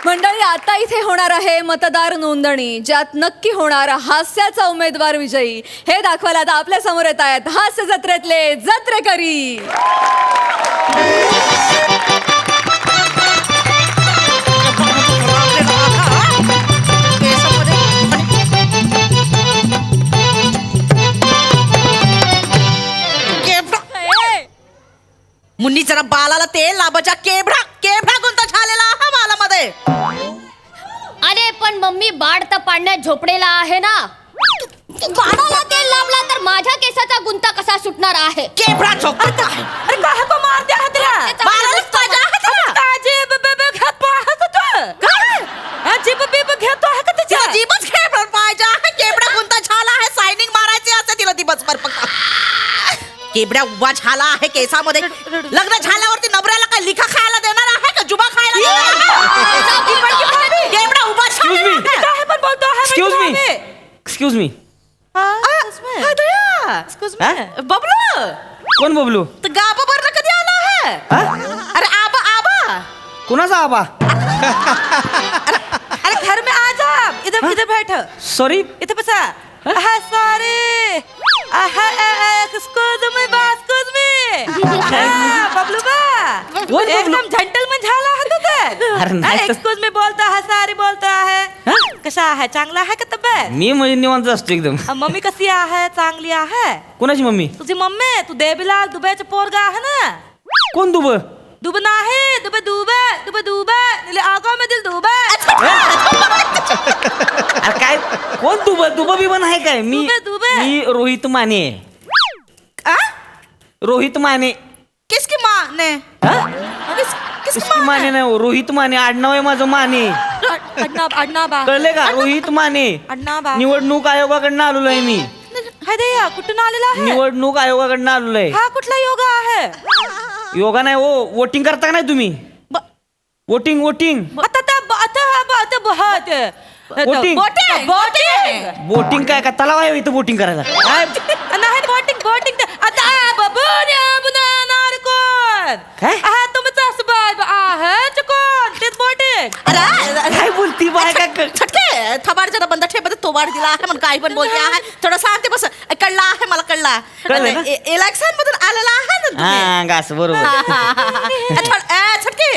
मंडळी, आता इथे होणार आहे मतदार नोंदणी, ज्यात नक्की होणार हास्याचा उमेदवार विजयी हे दाखवायला आता आपल्या समोर येत आहेत हास्य जत्रेतले जत्रेकरी. मुन्नी जरा बालाला तेल लाबाच्या केबडा केबडा कोणता झालेला आहे बालामध्ये. अरे पण मम्मी बाळ तर पाण्यात झोपडेला आहे ना. बाळाला तेल लावला तर माझ्या केसाचा गुंता कसा सुटणार आहे. केबडा झोपत आहे. अरे काय को मारते आहे तिला. बालालाच पाहिजे आहे तिला. काजी बेबे घेत आहे का तू. काय जीब बेबे घेतो आहे का तिच्या. तिला जीबच केबडा पाहिजे आहे. केबडा कोणता झाला आहे. सायनिंग मारायची असते तिला दिवसभर फक्त. केबड्या उभा झाला आहे केसामध्ये. लग्न झाल्यावरती नवऱ्याला काय लिखा खायला देणार आहे का जुबा खायला देणार आहे. केबडा उभा एक्सक्यूज मी बबलू कोण बबलू? तर गाबा बरं कधी आला आहे. अरे आबा आबा कुणाचा आबा? अरे घर में आ जा. इधर इधर बैठ. सॉरी इधर बसा. Sorry. Excuse me excuse me. Bablu बा एकदम जेंटलमॅन झाला आहे तू तर. अरे नाही तर- एक्सक्यूज मी बोलता है सॉरी बोलता है. कसा आहे चांगला आहे का तब्येत. मी म्हणजे निवांत असतो एकदम. मम्मी कशी आहे चांगली आहे. कोणाची मम्मी? तुझी मम्मी तू देवीलाल दुबेचा पोरगा आहे ना. कोण दुब? दुब नाही दुबे दुबे दुबे दुबे निले आगा में दिल दुबे. अरे काय कोण दुब? दुब बिबन आहे काय? मी दुबे. मी रोहित माने. रोहित माने. किसकी माँ ने किसकी माने नाही, रोहित माने आडनाव आहे माझं माने. अण्णा बा कळले का? रोहित माने. अण्णा बा निवडणूक आयोगाकडनं आलेलो आहे मी. हाय दया कुठून आलेला आहे. निवडणूक आयोगाकडनं आलेलो आहे. हा कुठला योगा आहे. योगा नाही हो, वोटिंग करता का नाही तुम्ही? वोटिंग वोटिंग आता बहुत Voting. बोटिंग वोटिंग काय का तलाव आहे इथं वोटिंग करायला? नाही बोटिंग बोटिंग आता बबुन्या बुना नारकोन काय? हा तुमचा सबब आहे चकोन ते बोटिंग. काय बोलती बाय काय? छटके थबाड जरा बंद ठेव तोबाड दिला आहे म्हणून काही पण बोलते आहे. थोडं सांगते बस. कळला आहे मला कळला. कळलं ना? इलेक्शन मधून आलेला आहे ना तुम्ही. हा गास बरोबर. छटके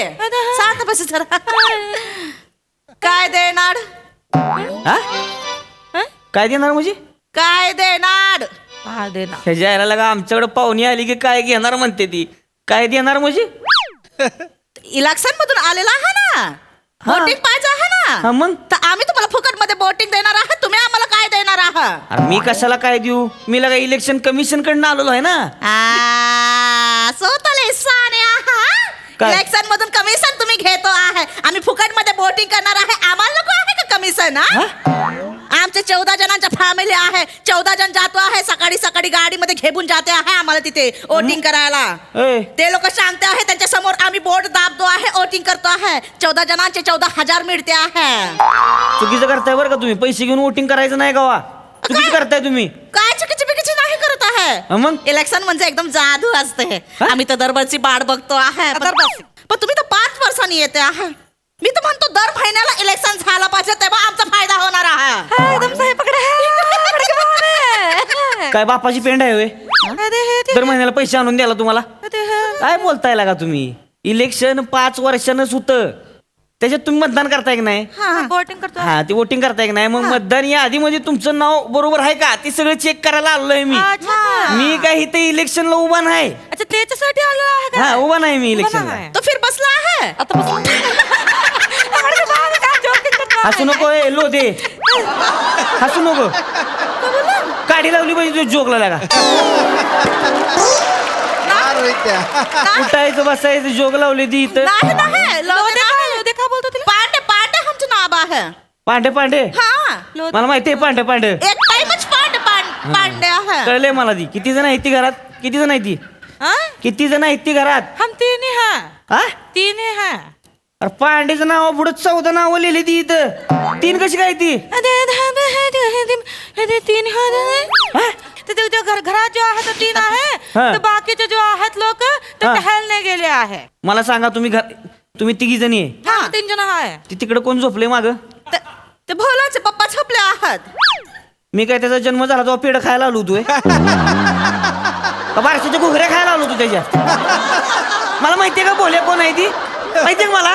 सांग बस जरा. काय देणार. हा? काय देणार म्हणजे? काय देणार. हा दे ना. ह्याच्या यायला लगा आमच्याकडे पाहुणी आली की काय घेणार म्हणते ती. काय देणार म्हणजे? इलेक्शन मधून आलेला आहे ना. बोटिंग पाहिजे आहे हा ना. मग तर आम्ही तुम्हाला फुकट मध्ये बोटिंग देणार आहे. तुम्ही आम्हाला काय देणार आहात. अरे मी कशाला काय देऊ? मी लगा इलेक्शन कमिशन कडनं आलेलो आहे ना. स्वतःला साने काय? इलेक्शन मधून कमिशन तुम्ही घेतो आहे. आम्ही फुकट मध्ये बोटिंग करणार आहे. आम्हाला नको आहे का कमिशन. आमचे 14 जणांच्या फॅमिली आहे. 14 जण जातो आहे. सकाळी सकाळी गाडीमध्ये घेऊन जाते आहे आम्हाला तिथे वोटिंग करायला. ए, ते लोक सांगते आहे त्यांच्या समोर आम्ही बोट दाबतो आहे वोटिंग करतो आहे. 14 जणांचे 14,000 मिळते आहे. चुकीचं करताय बरं का तुम्ही. पैसे घेऊन वोटिंग करायचं नाही गावा. चुकीचं करताय तुम्ही. काय चुकीची बिकीची नाही करत आहे. मग इलेक्शन म्हणजे एकदम जादू असते. आम्ही तर दरबारची बाड बघतो आहे. पण तुम्ही तर 5 वर्षांनी येते आहे. मी तर म्हणतो दर महिन्याला इलेक्शन झाला पाहिजे तेव्हा आमचा फायदा होणार आहे. एकदम सही पकडे. काय बापाची पेंड आहे होय? दर महिन्याला पैसे आणून द्याला तुम्हाला? काय बोलताय लागा तुम्ही? इलेक्शन 5 वर्षानंच होतं. त्याच्यात तुम्ही मतदान करताय की नाही? बोटिंग करतो. हा ते वोटिंग करताय की नाही? मग मतदान या आधी म्हणजे तुमचं नाव बरोबर आहे का ते सगळं चेक करायला आलोय मी. मी काय इथे इलेक्शनला उभा नाही. अच्छा त्याच्यासाठी आलो आहे का. हा उभा नाही मी इलेक्शनला. तो फिर बसला आहे. आता हसू नको ए लो दे. हसू नको. काढी लावली पाहिजे जोगला लागा. उठायचं बसायचं जोग लावली ती इथं. नाही नाही देखा बोलतो तिला. पांडे पांडे आमचं नाव आहे. पांढे पांढे हा मला माहिती आहे पांढे पांढे. एक टाइमच पांडे आहे. कळले मला ती. किती जण आहेत ती घरात? किती जण आहेत ती? किती जण आहेत ती घरात? हम तीन ही हैं. हा? तीन ही हैं. अरे पांडेचं नाव पुढे 14 नावं लिहिली ती इथं. 3 कशी काय ती? तीन घरात जो आहे तो 3 आहे. हा. तर बाकीचे जो आहेत लोक ते हा. टहलने गेले आहे. मला सांगा तुम्ही तुम्ही तिघी जणी आहे. हा. 3 जण आहे. ती तिकडे कोण झोपले माग? ते भोलाचे पप्पा झोपले आहात. मी काय त्याचा जन्म झाला तेव्हा पेढ खायला आलो होतो का बारशाच्या घुगऱ्या खायला आलो होतो त्याच्या? मला माहितीये का भोल्या कोण आहे ती? माहितीये का मला?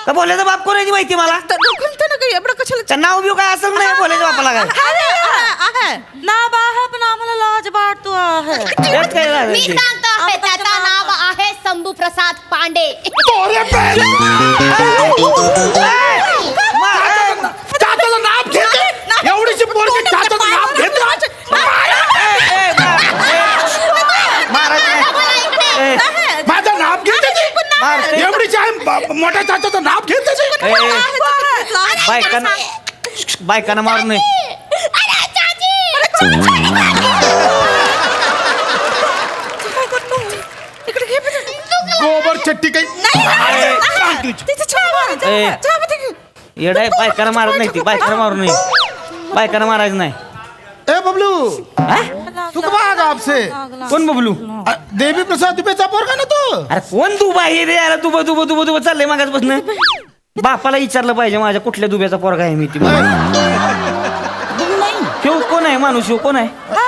का भोल्याचा बाप कोण आहे ती माहिती मला? ढकलते ना काही एवढं कशाला त्या नाव बिव काय असं नाही भोल्याच्या बापाला काय? आहे. नाव आहे पण आम्हाला लाज वाटतो आहे. त्यात काय झालं मी ते? सांगतो आहे त्याचं नाव आहे शंभू प्रसाद पांडे. चाचाचं नाव घेते एवढीशी पोरगी चाचाचं नाव घेते. महाराज नाही. ए, माझं नाव घेते ती. मारते. एवढीची आहे मोठ्या चाचाचं नाव घेते ती. ए, बायकांना बायकांना मारू नये. अरे चाची! गोबर चट्टी काही येडाय बायकांना मारत नाही ती. बायकांना मारू नये. बायकांना मारायचं नाही. ए बबलू हा? तू का भागा आपसे कोण बबलू? देवी प्रसाद दुबेचा पोरगा ना तू. अरे कोण दुबा आहे रे यार? दुबा चाललंय मागासपासून. बापाला विचारलं पाहिजे माझ्या कुठल्या दुब्याचा पोरगा आहे मी ती. शिव कोण आहे? माणूस शिव कोण आहे? हा?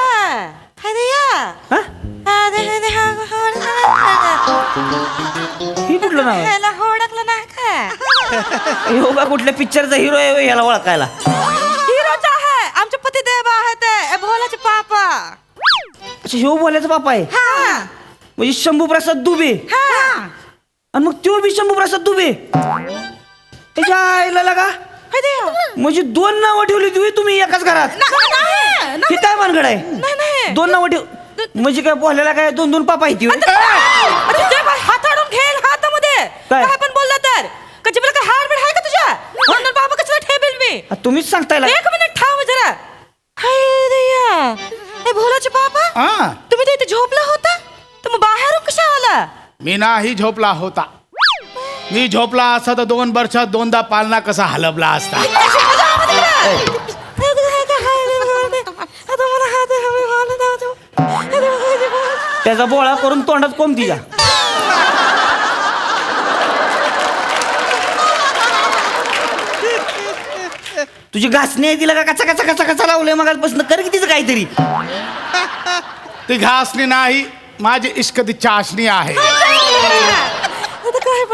ही कुठलं नाव आहे? ओळखलं नाही का? ह्यो का कुठल्या पिक्चरचा हिरो आहे ह्याला ओळखायला? हिरोचा आहे. आमचे पतिदेव आहेत ते भोलाचे पापा. अच्छा ह्यो बोलायचा बापा आहे म्हणजे शंभू प्रसाद दुबे. आणि मग त्यो बी शंभू प्रसाद दुबे त्याच्या आईला लागा. म्हणजे 2 नावं ठेवली तुम्ही एकाच घरात. हे काय भानगड आहे? 2 नावं ठेव म्हणजे काय बोलायला काय 2 पापा आहेत? हाताडून घेईल हातामध्ये काय? काय पण बोलला तर कधी मला काय हाड बीड आहे का तुझ्या? म्हणून बाबा कशाला ठेवेल मी? तुम्हीच सांगताय लागा. 1 मिनिट थांब जरा. हाय दया हे भोलाचे पापा हा तुम्ही तर इथे झोपला होता तर मग बाहेरून कशा आला? मी नाही झोपला होता. मी झोपला असता तर 2 वर्षात 2दा पालना कसा हलवला असता. त्याचा बोळा करून तोंडात कोंब तिच्या. तुझी घासणी आहे तिला का कचा कचा कचा कचा लावलंय मगापासून? कर की तिचं काहीतरी. ती घासणी नाही माझी इश्कती चाशणी आहे.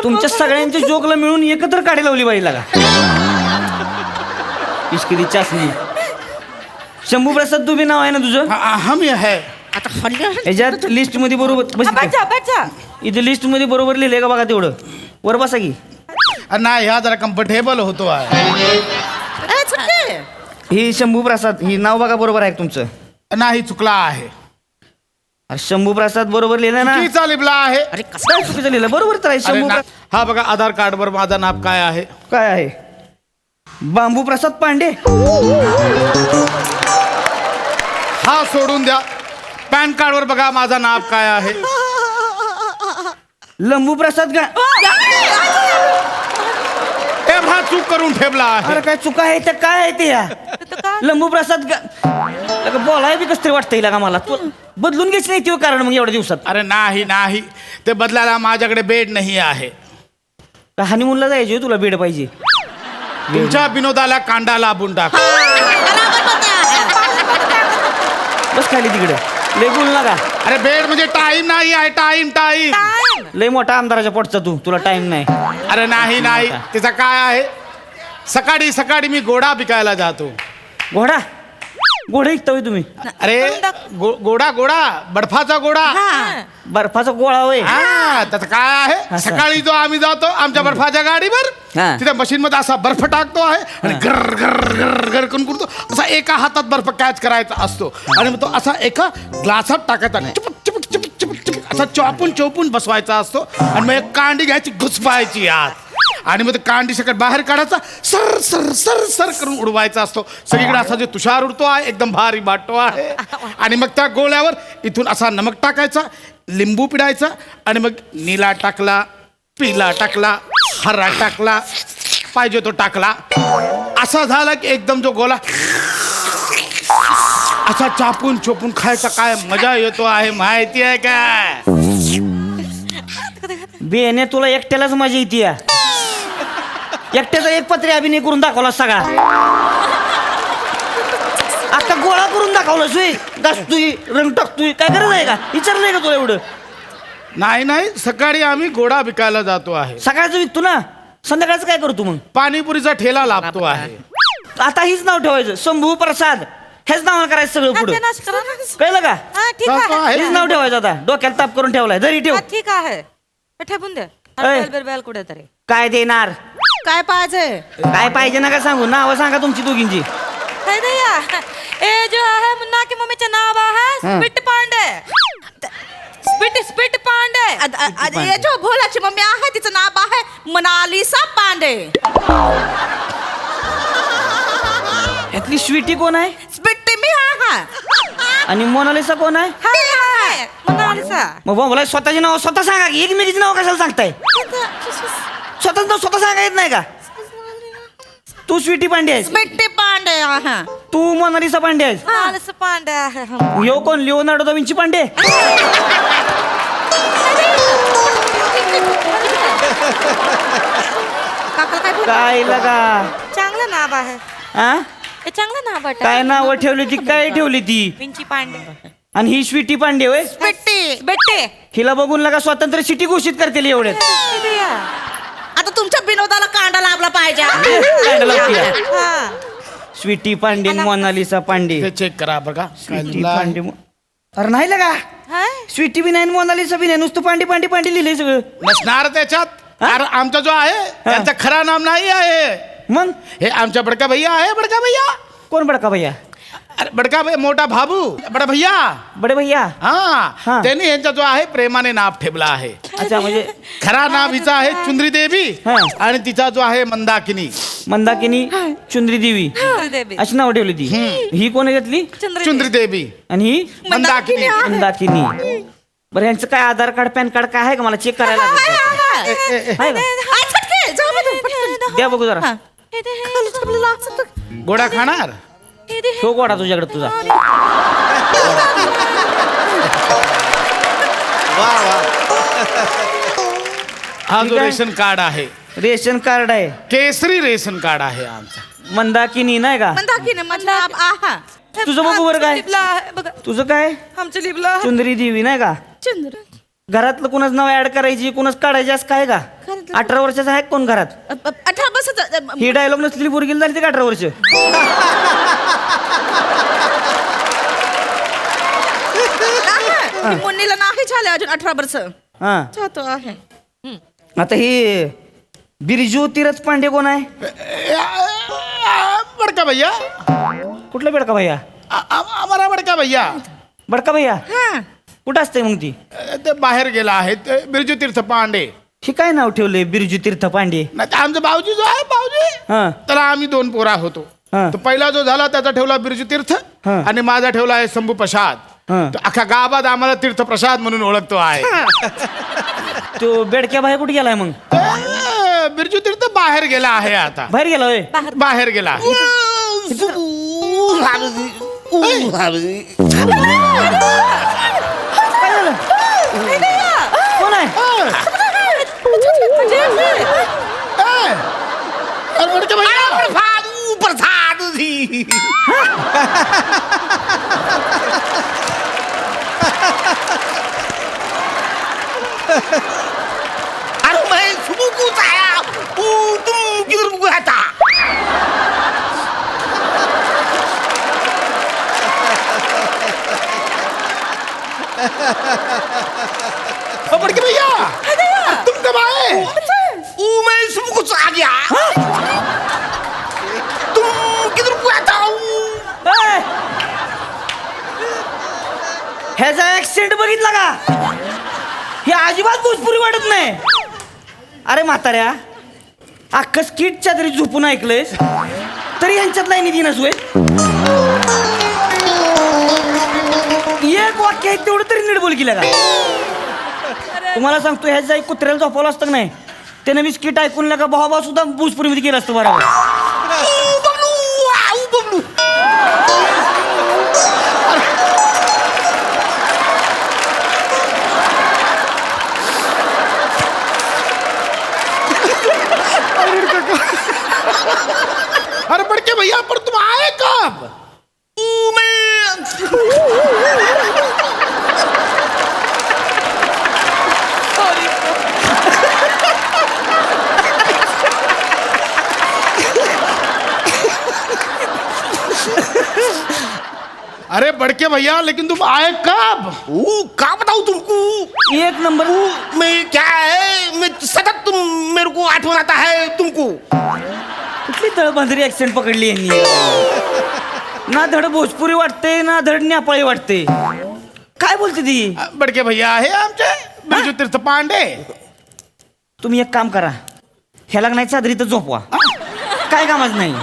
तुमच्या सगळ्यांच्या जोकला मिळून एकत्र काढी लावली बाई लागा. इश्किरी चाचणी. शंभू प्रसाद दुबे नाव आहे ना तुझं? हम है आता हल्ली याच्यात लिस्ट मध्ये बरोबर बस इथे. बैठ जा. इथे लिस्ट मध्ये बरोबर लिहिलंय का बघा तेवढं. वर बसा की. नाही ह्या जरा कम्फर्टेबल होतो आहे. ही शंभू प्रसाद ही नाव बघा बरोबर आहे का तुमचं? नाही चुकला आहे. अरे शंभू प्रसाद बरोबर लिहिलं ना? चुकीचा लिहिला आहे. अरे कसं काय चुकीचं लिहिलं? बरोबर तर आहे. अरे शंभू हा बघा आधार कार्ड वर माझं नाव काय आहे? काय आहे? बांबू प्रसाद पांडे. हा सोडून द्या. पॅन कार्ड वर बघा माझं नाव काय आहे? लंबू प्रसाद गा. ए भा चूक करून ठेवला आहे. अरे काय चुका आहे त्या काय आहे ते या? लंबू प्रसाद गा. बोलाय बी कसं तरी वाटतंय का मला. तू बदलून घ्यायचं नाही ते कारण मग एवढ्या दिवसात. अरे नाही नाही ते बदलायला माझ्याकडे बेड नाही आहे. हनीमूनला जायचे तुला बेड पाहिजे. तुमच्या विनोदाला कांदा लाभून टाक. बस खाली तिकडे. लय बोल नका. अरे बेड म्हणजे टाइम नाही आहे. टाइम टाइम लय मोठा आमदाराच्या पोटचा तू. तुला टाइम नाही. अरे नाही नाही त्याचा काय आहे? सकाळी सकाळी मी घोडा विकायला जातो. घोडा घोडा विकता होय तुम्ही? अरे गोडा गोडा बर्फाचा गोडा. बर्फाचा गोळा होय. हा त्याचं काय आहे? असं. सकाळी जो आम्ही जातो आमच्या बर्फाच्या गाडीवर हा. तिथे मशीन मध्ये असा बर्फ टाकतो आहे आणि गर गर गर गर करून करतो. असा एका हातात बर्फ कॅच करायचा असतो आणि मग तो असा एका ग्लासात टाकायचा. चिपक चिपक चिपक चिपक चिपक असा चौपून चौपून बसवायचा असतो आणि मग एक कांडी घ्यायची घुसपायची आत आणि मग ते कांडी सकट बाहेर काढायचा. सर सर सर सर करून उडवायचा असतो. सगळीकडे असा जे तुषार उडतो आहे एकदम भारी वाटतो आहे. आणि मग त्या गोळ्यावर इथून असा नमक टाकायचा, लिंबू पिडायचा आणि मग निळा टाकला, पिला टाकला, हरा टाकला, पाहिजे तो टाकला. असा झाला की एकदम जो गोळा असा चापून चोपून खायचा. काय मजा येतो आहे माहिती आहे काय? बेने तुला एकट्यालाच मजा येते या. एकट्याचा एक पत्रे अभिनय करून दाखवला सगळा. आता गोळा करून दाखवला सोय. घासतोय रंग टाकतोय काय गरज आहे का? विचारलंय का तुला एवढं? नाही सकाळी आम्ही घोडा विकायला जातो आहे. सकाळचं विकतो ना, संध्याकाळचं काय करतो मग? पाणीपुरीचा ठेला लागतो आहे. आता हीच नाव ठेवायचं, शंभू प्रसाद. हेच नाव करायचं सगळं पुढे. कळलं का? ठीक जातो आहे आहे. हेच नाव ठेवायचं. आता डोक्याला ताप करून ठेवलाय. जरी ठेव. हा, ठीक आहे हे ठेवून दे. बेल कुठे तरी काय देणार? काय पाहिजे? काय पाहिजे ना का सांगू? नावं सांगा तुमची दोघींची. हे दया ए जो आहे मुन्ना की मम्मीचे नाव आहे स्पिट पांडे. स्पिट पांडे. ये जो भोलाची मम्मी आहे तिचं नाव आहे मनालिसा पांडे. यातली स्वीटी कोण आहे? स्पिट्टी मी आहे. आणि मोनालिसा कोण आहे? हाय मोनालिसा. मग बोला स्वतःचे नाव स्वतः सांगा की एकमेकीचे नाव कशाला सांगताय? स्वतःच नाव स्वतः सांगा येत नाही का? तू स्वीटी पांडे आहेस. स्पिट्टी पांडे आहे. तू मोनालिसा पांडे आहेस. मोनालिसा पांडे आहे हम. यो कोण? Leonardo da Vinci Pande. काकाला काय बोल- काय लगा? चांगलं नाव आहे हा? हे चांगलं नाव आहे. काय नाव ठेवली ती? काय ठेवली ती? विंची पांडे. आणि ही स्वीटी पांडे होय? स्पिट्टी. बेटे हिला बघून लगा स्वातंत्र्य सिटी घोषित करतील एवढे. आता तुमच्या विनोदाला कांदा लाभला पाहिजे. हा स्वीटी पांडे आणि मोनालिसा पांडे. ते चेक करा बघा. स्वीटी पांडे अरे नाही लगा. हाय स्वीटी बी नाही आणि मोनालिसा बी नाही, नुसतं पांडे पांडे पांडे लिहिलंय सगळं. नसणार त्याच्यात. कारण आमचा जो आहे त्यांचा खरा नाम नाही आहे. मग हे आमचा बडका भैया आहे. बडका भैया. कोण बडका भैया? अरे बडका भैया मोठा भाबू बडा भैया. बडे भैया. हा त्यांनी यांचा जो आहे प्रेमाने नाव ठेवला आहे. अच्छा म्हणजे खरा नाव हिचा आहे चुंद्री देवी हा. आणि तिचा जो आहे मंदाकिनी. मंदाकिनी चुंद्री देवी देवी. अशी नाव ठेवली ती. ही कोण आहे त्यातली? चुंद्री देवी आणि ही मंदाकिनी. मंदाकिनी. बरं यांचं काय आधार कार्ड पॅन कार्ड काय आहे का? मला चेक करायला लागेल. आहे का? द्या बघू जरा. गोडा खाणार. तो गोडा तुझ्याकडे तुझा. हा जो ठीक आहे. रेशन कार्ड आहे रेशन कार्ड आहे. केसरी रेशन कार्ड आहे आमचा. मंदाकिनी नाही का? मंदाकिनी म्हणजे आहा. तुझं बघू बरं काय? लिबला आहे बघा तुझं काय? आमचं लिबला चुंदरी देवी नाही का? चंद्र. घरातलं कुणाच नाव ऍड करायची, कुणाच काढायची असं काय का? 18 वर्षाचा आहे कोण घरात? 18 वर्षाचं. ही डायलॉग नसलेली पोरगी झाली ते 18 वर्ष. मुन्नीला नाही झाले अजून 18 वर्ष. हा जातो आहे. आता ही बिरजू तीरथ पांडे कोण आहे? बडका भैया. कुठला बेडका भैया? आम्हाला बडका भैया. बडका भैया हा. कुठं असते मग ती? ते बाहेर गेला आहे. ते बिरजू तीर्थ पांडे. ही काय नाव ठेवलंय बिरजू तीर्थ पांडे? नाही तर आमचा भाऊजी जो आहे भाऊजी हा त्याला आम्ही 2 पोरा होतो. हा. तो पहिला जो झाला त्याचा ठेवला बिरजू तीर्थ हा. आणि माझा ठेवला आहे शंभू प्रसाद. हा. तो अख्खा गावात आम्हाला तीर्थ प्रसाद म्हणून ओळखतो आहे. तो बेडक्या बाहेर कुठे गेलाय मग? बिरजू तीर्थ बाहेर गेला आहे आता. बाहेर गेला होय? बाहेर गेला. काय झालं? कोण आहे? अरे बडका भैया. अरे मैं सुबुकूच आया. तुम किधर गया था? बडके भैया तुम कब आए? मैं सुबुकूच आ गया. तुम किधर गया था? ए! ह्याचा ऍक्सिडेंट बघितला का? हे अजिबात भोजपुरी वाटत नाही. अरे म्हाताऱ्या, अख्खं स्किटच्या तरी झोपून ऐकलंयस तरी ह्यांच्यात लाईनी दिनच होय. एक वाक्य आहे तेवढं तरी नीट बोल केलं का? तुम्हाला सांगतो ह्याच्या कुत्र्याला झोपवलं असतं का नाही त्याने मी स्किट ऐकून का भावा सुद्धा भोजपुरीमध्ये केलं असतं बरोबर. भैया पर तुम आए कब? अरे बड़के भैया, लेकिन तुम आए कब? क्या बताऊं तुमको? एक नंबर. मैं क्या है, मैं सतत तुम मेरे को आठवण आता है तुमको. कुठली तळबंदरी ऍक्सेंट पकडली यांनी. ना धड भोजपुरी वाटते ना धड नेपाळी वाटते. काय बोलते ती? बड़के भैया हे आमचे बिरजू तीर्थ पांडे. तुम्ही एक काम करा, ह्याला नाही चादरी तर झोपवा. काय कामच नाही.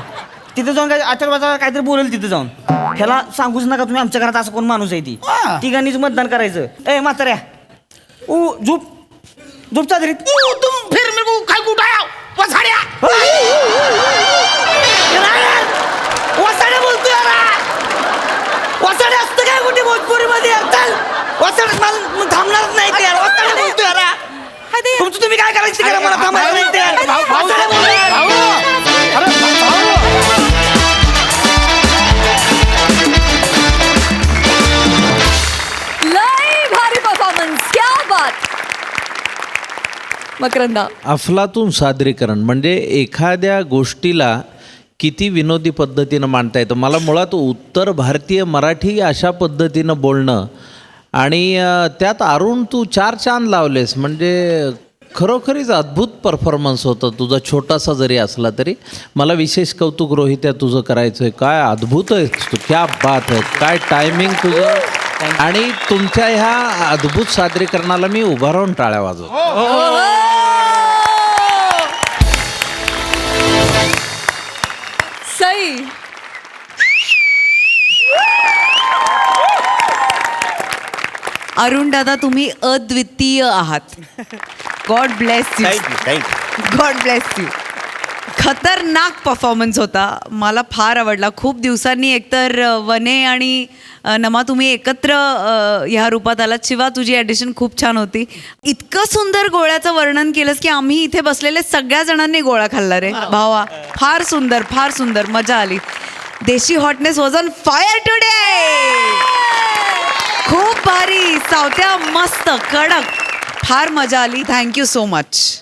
तिथे जाऊन काय आचार बाजार काहीतरी बोलेल तिथे जाऊन. ह्याला सांगूच नका तुम्ही आमच्या घरात असं कोण माणूस आहे ती. तिघांनीच मतदान करायचं. ए म्हाताऱ्या, झोप झोप चादरीत. तुम फिर मेरे को काय उठाया वसाड्या. वसाड्या बोलतोय वसाड्या असतं काय कुठे भोजपुरी मध्ये. वसाड्या थांबणारच नाही ते. वसाड्या बोलतोय तुमचं तुम्ही काय करायचं ते करा, मला थांबायला नाही ते. वसाड्या बोलतोय. अरे भाऊ. लय भारी परफॉर्मन्स, क्या बात. मकरंदा, अफलातून सादरीकरण म्हणजे एखाद्या गोष्टीला किती विनोदी पद्धतीनं मांडता येतं. मला मुळात उत्तर भारतीय मराठी अशा पद्धतीनं बोलणं आणि त्यात अरुण तू 4 चांद लावलेस. म्हणजे खरोखरीच अद्भुत परफॉर्मन्स होतं तुझा, छोटासा जरी असला तरी. मला विशेष कौतुक रोहित्या तुझं करायचं आहे. काय अद्भुत आहे तू, क्या बात आहे. काय टायमिंग तुझं. आणि तुमच्या ह्या अद्भुत सादरीकरणाला मी उभा राहून टाळ्या वाजवतो. सई. अरुण दादा, तुम्ही अद्वितीय आहात. God bless you. Thank you. God bless you. खतरनाक परफॉर्मन्स होता. मला फार आवडला. खूप दिवसांनी एकतर वने आणि नमा तुम्ही एकत्र ह्या रूपात आलात. शिवा, तुझी ॲडिशन खूप छान होती. इतकं सुंदर गोळ्याचं वर्णन केलंस की आम्ही इथे बसलेले सगळ्या जणांनी गोळा खाल्ला रे भावा. फार सुंदर, फार सुंदर, मजा आली. देशी hotness was on fire today. खूप भारी. सावत्या मस्त कडक. फार मजा आली. Thank you so much.